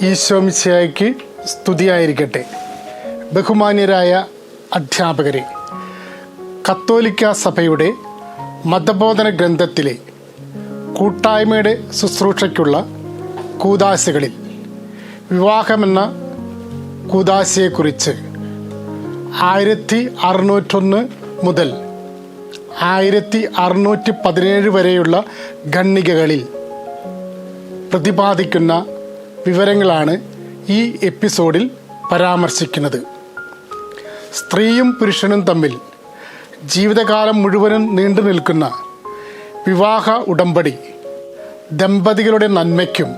ഈശോമിശിഹായ്ക്ക് സ്തുതിയായിരിക്കട്ടെ. ബഹുമാന്യരായ അധ്യാപകരെ, കത്തോലിക്ക സഭയുടെ മതബോധന ഗ്രന്ഥത്തിലെ കൂട്ടായ്മയുടെ ശുശ്രൂഷയ്ക്കുള്ള കൂദാശകളിൽ വിവാഹമെന്ന കൂദാശയെക്കുറിച്ച് 1601 മുതൽ 1617 വരെയുള്ള ഖണ്ഡികകളിൽ പ്രതിപാദിക്കുന്ന വിവരങ്ങളാണ് ഈ എപ്പിസോഡിൽ പരാമർശിക്കുന്നത്. സ്ത്രീയും പുരുഷനും തമ്മിൽ ജീവിതകാലം മുഴുവനും നീണ്ടു നിൽക്കുന്ന വിവാഹ ഉടമ്പടി ദമ്പതികളുടെ നന്മയ്ക്കും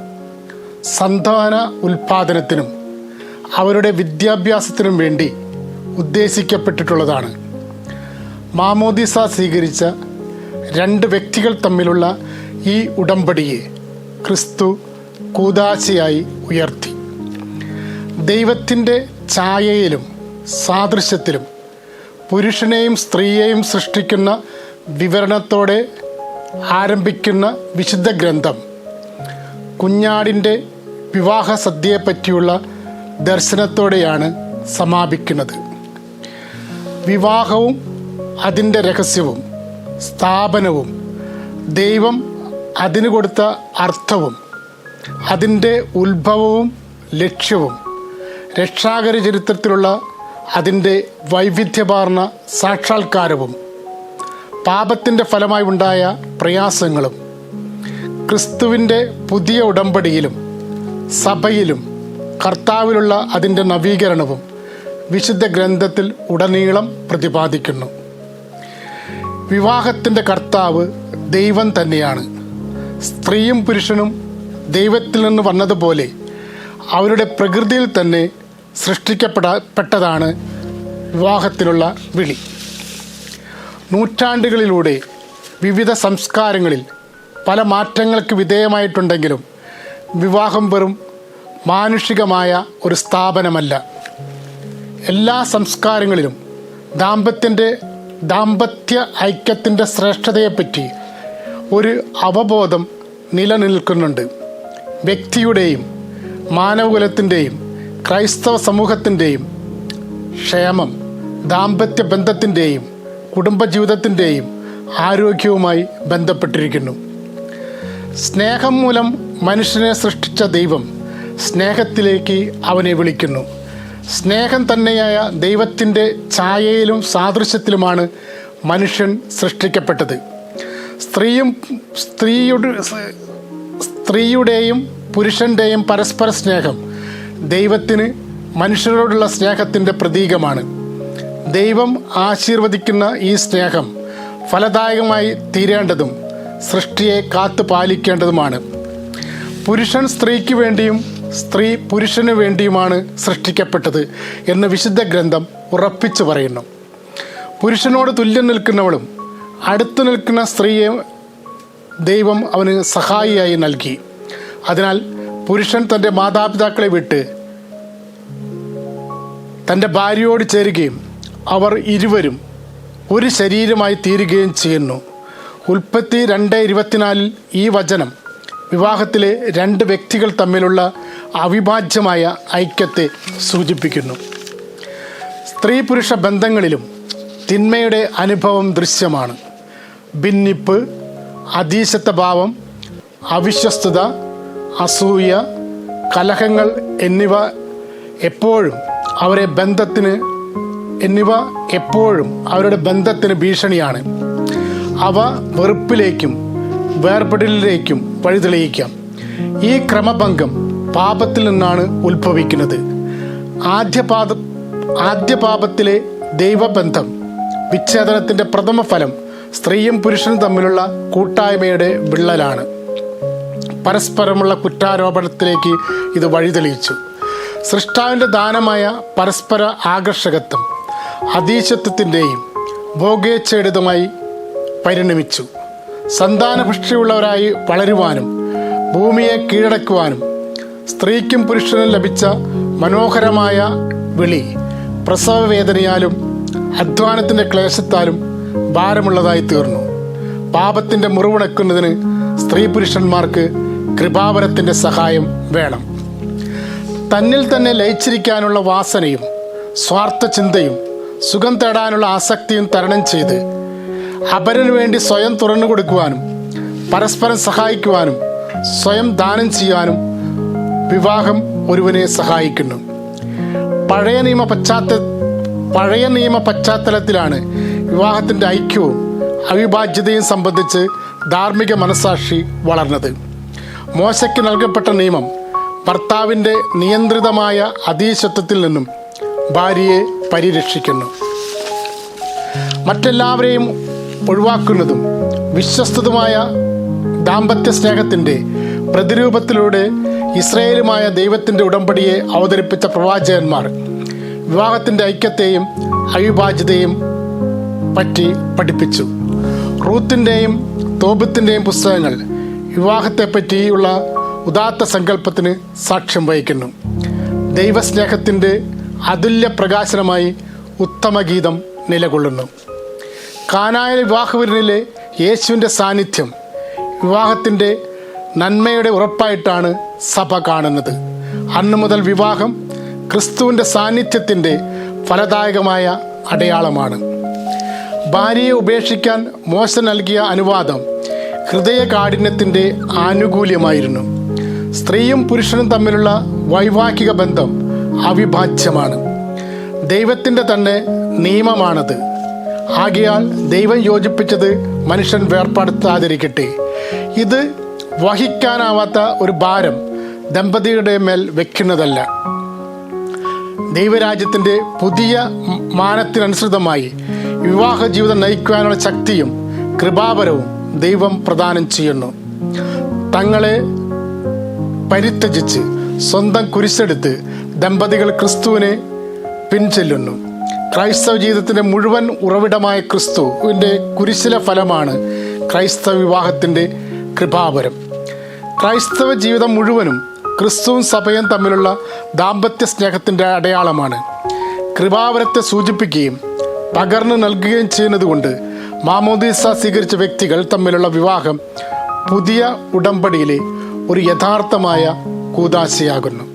സന്താന ഉൽപാദനത്തിനും അവരുടെ വിദ്യാഭ്യാസത്തിനും വേണ്ടി ഉദ്ദേശിക്കപ്പെട്ടിട്ടുള്ളതാണ്. മാമോദീസ സ്വീകരിച്ച 2 വ്യക്തികൾ തമ്മിലുള്ള ഈ ഉടമ്പടിയെ ക്രിസ്തു കൂദാശയായി ഉയർത്തി. ദൈവത്തിൻ്റെ ഛായയിലും സാദൃശ്യത്തിലും പുരുഷനെയും സ്ത്രീയെയും സൃഷ്ടിക്കുന്ന വിവരണത്തോടെ ആരംഭിക്കുന്ന വിശുദ്ധ ഗ്രന്ഥം കുഞ്ഞാടിൻ്റെ വിവാഹ സദ്യയെപ്പറ്റിയുള്ള ദർശനത്തോടെയാണ് സമാപിക്കുന്നത്. വിവാഹവും അതിൻ്റെ രഹസ്യവും സ്ഥാപനവും ദൈവം അതിന് കൊടുത്ത അർത്ഥവും അതിൻ്റെ ഉത്ഭവവും ലക്ഷ്യവും രക്ഷാകര ചരിത്രത്തിലുള്ള അതിൻ്റെ വൈവിധ്യമാർന്ന സാക്ഷാത്കാരവും പാപത്തിൻ്റെ ഫലമായി ഉണ്ടായ പ്രയാസങ്ങളും ക്രിസ്തുവിൻ്റെ പുതിയ ഉടമ്പടിയിലും സഭയിലും കർത്താവിലുള്ള അതിൻ്റെ നവീകരണവും വിശുദ്ധ ഗ്രന്ഥത്തിൽ ഉടനീളം പ്രതിപാദിക്കുന്നു. വിവാഹത്തിൻ്റെ കർത്താവ് ദൈവം തന്നെയാണ്. സ്ത്രീയും പുരുഷനും ദൈവത്തിൽ നിന്ന് വന്നതുപോലെ അവരുടെ പ്രകൃതിയിൽ തന്നെ സൃഷ്ടിക്കപ്പെട്ടതാണ് വിവാഹത്തിനുള്ള വിളി. നൂറ്റാണ്ടുകളിലൂടെ വിവിധ സംസ്കാരങ്ങളിൽ പല മാറ്റങ്ങൾക്ക് വിധേയമായിട്ടുണ്ടെങ്കിലും വിവാഹം വെറും മാനുഷികമായ ഒരു സ്ഥാപനമല്ല. എല്ലാ സംസ്കാരങ്ങളിലും ദാമ്പത്യ ഐക്യത്തിൻ്റെ ശ്രേഷ്ഠതയെപ്പറ്റി ഒരു അവബോധം നിലനിൽക്കുന്നുണ്ട്. വ്യക്തിയുടെയും മാനവകുലത്തിൻ്റെയും ക്രൈസ്തവ സമൂഹത്തിൻ്റെയും ക്ഷേമം ദാമ്പത്യ ബന്ധത്തിൻ്റെയും കുടുംബജീവിതത്തിൻ്റെയും ആരോഗ്യവുമായി ബന്ധപ്പെട്ടിരിക്കുന്നു. സ്നേഹം മൂലം മനുഷ്യനെ സൃഷ്ടിച്ച ദൈവം സ്നേഹത്തിലേക്ക് അവനെ വിളിക്കുന്നു. സ്നേഹം തന്നെയായ ദൈവത്തിൻ്റെ ഛായയിലും സാദൃശ്യത്തിലുമാണ് മനുഷ്യൻ സൃഷ്ടിക്കപ്പെട്ടത്. സ്ത്രീയുടെയും പുരുഷൻ്റെയും പരസ്പര സ്നേഹം ദൈവത്തിന് മനുഷ്യരോടുള്ള സ്നേഹത്തിൻ്റെ പ്രതീകമാണ്. ദൈവം ആശീർവദിക്കുന്ന ഈ സ്നേഹം ഫലദായകമായി തീരേണ്ടതും സൃഷ്ടിയെ കാത്തു പാലിക്കേണ്ടതുമാണ്. പുരുഷൻ സ്ത്രീക്ക് വേണ്ടിയും സ്ത്രീ പുരുഷന് വേണ്ടിയുമാണ് സൃഷ്ടിക്കപ്പെട്ടത് എന്ന് വിശുദ്ധ ഗ്രന്ഥം ഉറപ്പിച്ചു പറയുന്നു. പുരുഷനോട് തുല്യം നിൽക്കുന്നവളും അടുത്തു നിൽക്കുന്ന സ്ത്രീയെ ദൈവം അവന് സഹായിയായി നൽകി. അതിനാൽ പുരുഷൻ തൻ്റെ മാതാപിതാക്കളെ വിട്ട് തൻ്റെ ഭാര്യയോട് ചേരുകയും അവർ ഇരുവരും ഒരു ശരീരമായി തീരുകയും ചെയ്യുന്നു. ഉൽപ്പത്തി 2:24 ഈ വചനം വിവാഹത്തിലെ 2 വ്യക്തികൾ തമ്മിലുള്ള അവിഭാജ്യമായ ഐക്യത്തെ സൂചിപ്പിക്കുന്നു. സ്ത്രീ പുരുഷ ബന്ധങ്ങളിലും തിന്മയുടെ അനുഭവം ദൃശ്യമാണ്. ഭിന്നിപ്പ്, അധീശത്വഭാവം, അവിശ്വസ്തത, അസൂയ, കലഹങ്ങൾ എന്നിവ എപ്പോഴും അവരുടെ ബന്ധത്തിന് ഭീഷണിയാണ്. അവ വെറുപ്പിലേക്കും വേർപെടലിലേക്കും വഴിതെളിയിക്കാം. ഈ ക്രമഭംഗം പാപത്തിൽ നിന്നാണ് ഉത്ഭവിക്കുന്നത്. ആദ്യ പാപത്തിലെ ദൈവബന്ധം വിച്ഛേദനത്തിൻ്റെ പ്രഥമ ഫലം സ്ത്രീയും പുരുഷനും തമ്മിലുള്ള കൂട്ടായ്മയുടെ വിള്ളലാണ്. പരസ്പരമുള്ള കുറ്റാരോപണത്തിലേക്ക് ഇത് വഴിതെളിയിച്ചു. സൃഷ്ടാവിൻ്റെ ദാനമായ പരസ്പര ആകർഷകത്വം അധീശത്വത്തിൻ്റെയും ഭോഗേച്ഛയുടേതുമായി പരിണമിച്ചു. സന്താനപുഷ്ടിയുള്ളവരായി വളരുവാനും ഭൂമിയെ കീഴടക്കുവാനും സ്ത്രീക്കും പുരുഷനും ലഭിച്ച മനോഹരമായ വിളി പ്രസവവേദനയാലും അധ്വാനത്തിൻ്റെ ക്ലേശത്താലും ഭാരമുള്ളതായി തീർന്നു. പാപത്തിൻ്റെ മുറിവുണക്കുന്നതിന് സ്ത്രീ പുരുഷന്മാർക്ക് കൃപാവരത്തിൻ്റെ സഹായം വേണം. തന്നിൽ തന്നെ ലയിച്ചിരിക്കാനുള്ള വാസനയും സ്വാർത്ഥ ചിന്തയും സുഖം തേടാനുള്ള ആസക്തിയും തരണം ചെയ്ത് അപരനു വേണ്ടി സ്വയം തുറന്നു കൊടുക്കുവാനും പരസ്പരം സഹായിക്കുവാനും സ്വയം ദാനം ചെയ്യാനും വിവാഹം ഒരുവനെ സഹായിക്കുന്നു. പഴയ നിയമ പശ്ചാത്തലത്തിലാണ് വിവാഹത്തിൻ്റെ ഐക്യവും അവിഭാജ്യതയും സംബന്ധിച്ച് ധാർമ്മിക മനസാക്ഷി വളർന്നത്. മോശയ്ക്ക് നൽകപ്പെട്ട നിയമം ഭർത്താവിൻ്റെ നിയന്ത്രിതമായ അധീശത്വത്തിൽ നിന്നും ഭാര്യയെ പരിരക്ഷിക്കുന്നു. മറ്റെല്ലാവരെയും ഒഴിവാക്കുന്നതും വിശ്വസ്തതുമായ ദാമ്പത്യ സ്നേഹത്തിൻ്റെ പ്രതിരൂപത്തിലൂടെ ഇസ്രായേലുമായ ദൈവത്തിൻ്റെ ഉടമ്പടിയെ അവതരിപ്പിച്ച പ്രവാചകന്മാർ വിവാഹത്തിൻ്റെ ഐക്യത്തെയും അവിഭാജ്യതയും പറ്റി പഠിപ്പിച്ചു. റൂത്തിൻ്റെയും തോബിത്തിൻ്റെയും പുസ്തകങ്ങൾ വിവാഹത്തെപ്പറ്റിയുള്ള ഉദാത്ത സങ്കല്പത്തിന് സാക്ഷ്യം വഹിക്കുന്നു. ദൈവസ്നേഹത്തിൻ്റെ അതുല്യ പ്രകാശനമായി ഉത്തമഗീതം നിലകൊള്ളുന്നു. കാനായിലെ വിവാഹവിരുന്നിലെ യേശുവിൻ്റെ സാന്നിധ്യം വിവാഹത്തിൻ്റെ നന്മയുടെ ഉറപ്പായിട്ടാണ് സഭ കാണുന്നത്. അന്നു മുതൽ വിവാഹം ക്രിസ്തുവിൻ്റെ സാന്നിധ്യത്തിൻ്റെ ഫലദായകമായ അടയാളമാണ്. ഭാര്യയെ ഉപേക്ഷിക്കാൻ മോശ നൽകിയ അനുവാദം ഹൃദയകാഠിന്യത്തിൻ്റെ ആനുകൂല്യമായിരുന്നു. സ്ത്രീയും പുരുഷനും തമ്മിലുള്ള വൈവാഹിക ബന്ധം അവിഭാജ്യമാണ്. ദൈവത്തിൻ്റെ തന്നെ നിയമമാണത്. ആകയാൽ ദൈവം യോജിപ്പിച്ചത് മനുഷ്യൻ വേർപെടുത്താതിരിക്കട്ടെ. ഇത് വഹിക്കാനാവാത്ത ഒരു ഭാരം ദമ്പതികളുടെ മേൽ വെക്കുന്നതല്ല. ദൈവരാജ്യത്തിൻ്റെ പുതിയ മാനത്തിനനുസൃതമായി വിവാഹ ജീവിതം നയിക്കുവാനുള്ള ശക്തിയും കൃപാവരവും ദൈവം പ്രദാനം ചെയ്യുന്നു. തങ്ങളെ പരിത്യജിച്ച് സ്വന്തം കുരിശെടുത്ത് ദമ്പതികൾ ക്രിസ്തുവിനെ പിൻചെല്ലുന്നു. ക്രൈസ്തവ ജീവിതത്തിൻ്റെ മുഴുവൻ ഉറവിടമായ ക്രിസ്തുവിൻ്റെ കുരിശിലെ ഫലമാണ് ക്രൈസ്തവ വിവാഹത്തിൻ്റെ കൃപാവരം. ക്രൈസ്തവ ജീവിതം മുഴുവനും ക്രിസ്തുവും സഭയും തമ്മിലുള്ള ദാമ്പത്യ സ്നേഹത്തിൻ്റെ അടയാളമാണ്. കൃപാവരത്തെ സൂചിപ്പിക്കുകയും പകർന്നു നൽകുകയും ചെയ്യുന്നതുകൊണ്ട് മാമോദീസ സ്വീകരിച്ച വ്യക്തികൾ തമ്മിലുള്ള വിവാഹം പുതിയ ഉടമ്പടിയിലെ ഒരു യഥാർത്ഥമായ കൂദാശയാകുന്നു.